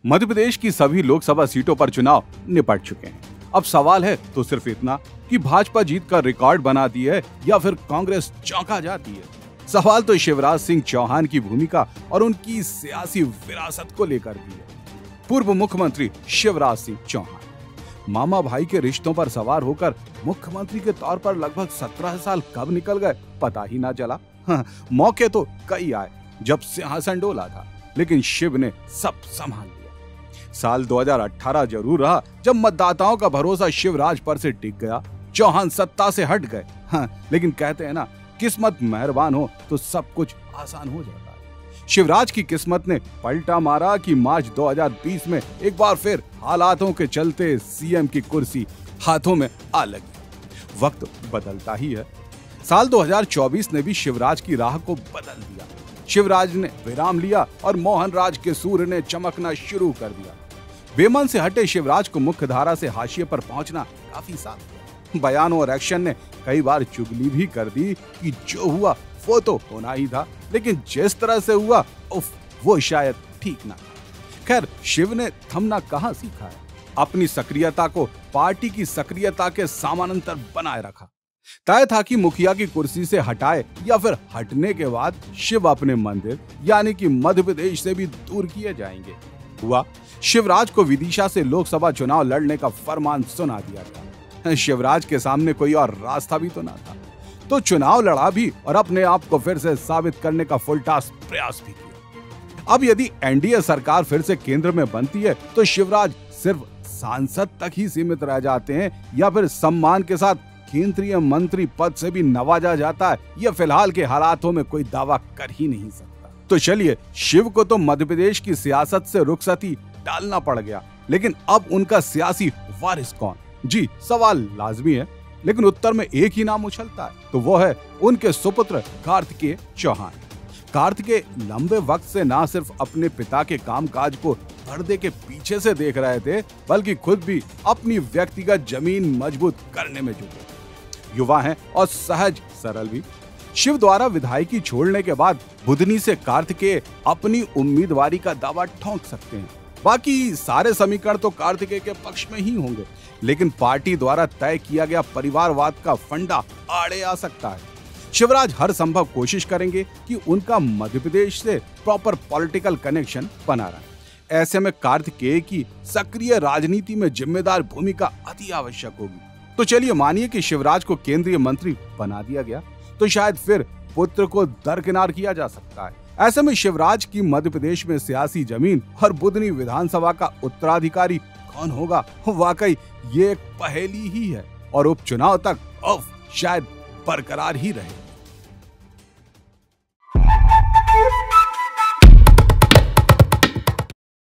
मध्य प्रदेश की सभी लोकसभा सीटों पर चुनाव निपट चुके हैं। अब सवाल है तो सिर्फ इतना कि भाजपा जीत का रिकॉर्ड बनाती है या फिर कांग्रेस चौंका जाती है। सवाल तो शिवराज सिंह चौहान की भूमिका और उनकी सियासी विरासत को लेकर भी है। पूर्व मुख्यमंत्री शिवराज सिंह चौहान मामा भाई के रिश्तों पर सवार होकर मुख्यमंत्री के तौर पर लगभग 17 साल कब निकल गए पता ही ना चला। मौके तो कई आए जब सिंहासन डोला था, लेकिन शिव ने सब संभाल लिया। साल 2018 जरूर रहा जब मतदाताओं का भरोसा शिवराज पर से टिक गया, चौहान सत्ता से हट गए। लेकिन कहते हैं ना, किस्मत मेहरबान हो तो सब कुछ आसान हो जाता है। शिवराज की किस्मत ने पलटा मारा कि मार्च 2020 में एक बार फिर हालातों के चलते सीएम की कुर्सी हाथों में आ लगी। वक्त बदलता ही है। साल 2024 ने भी शिवराज की राह को बदल दिया। शिवराज ने विराम लिया और मोहन राज के सूर्य ने चमकना शुरू कर दिया। बेमन से हटे शिवराज को मुख्य धारा से हाशिए पर पहुंचना काफी साल हुआ। बयानों और एक्शन ने कई बार चुगली भी कर दी कि जो हुआ वो तो होना ही था, लेकिन जिस तरह से हुआ वो शायद ठीक ना था। खैर, शिव ने थमना कहां सीखा है। अपनी सक्रियता को पार्टी की सक्रियता के समानांतर बनाए रखा। तय था कि मुखिया की कुर्सी से हटाए या फिर हटने के बाद शिव अपने मंदिर यानी कि मध्य प्रदेश से भी दूर किए जाएंगे। हुआ, शिवराज को विदिशा से लोकसभा चुनाव लड़ने का फरमान सुना दिया गया। शिवराज के सामने कोई और रास्ता भी तो ना था, तो चुनाव लड़ा भी और अपने आप को फिर से साबित करने का फुलटास प्रयास भी किया। अब यदि एनडीए सरकार फिर से केंद्र में बनती है तो शिवराज सिर्फ सांसद तक ही सीमित रह जाते हैं या फिर सम्मान के साथ केंद्रीय मंत्री पद से भी नवाजा जाता है, यह फिलहाल के हालातों में कोई दावा कर ही नहीं सकता। तो चलिए, शिव को तो मध्य प्रदेश की सियासत से रुखसती डालना पड़ गया, लेकिन अब उनका सियासी वारिस कौन? जी, सवाल लाजमी है, लेकिन उत्तर में एक ही नाम उछलता है, तो वो है उनके सुपुत्र कार्तिकेय चौहान। कार्तिकेय लंबे वक्त से न सिर्फ अपने पिता के कामकाज को पर्दे के पीछे से देख रहे थे, बल्कि खुद भी अपनी व्यक्तिगत जमीन मजबूत करने में जुटे। युवा हैं और सहज सरल भी। शिव द्वारा विधायकी छोड़ने के बाद बुधनी से कार्तिकेय अपनी उम्मीदवारी का दावा ठोंक सकते हैं। बाकी सारे समीकरण तो कार्तिकेय के पक्ष में ही होंगे, लेकिन पार्टी द्वारा तय किया गया परिवारवाद का फंडा आड़े आ सकता है। शिवराज हर संभव कोशिश करेंगे कि उनका मध्य प्रदेश से प्रॉपर पॉलिटिकल कनेक्शन बना रहे। ऐसे में कार्तिकेय की सक्रिय राजनीति में जिम्मेदार भूमिका अति आवश्यक होगी। तो चलिए, मानिए कि शिवराज को केंद्रीय मंत्री बना दिया गया, तो शायद फिर पुत्र को दरकिनार किया जा सकता है। ऐसे में शिवराज की मध्य प्रदेश में सियासी जमीन और बुधनी विधानसभा का उत्तराधिकारी कौन होगा? वाकई ये एक पहेली ही है और उपचुनाव तक शायद बरकरार ही रहे।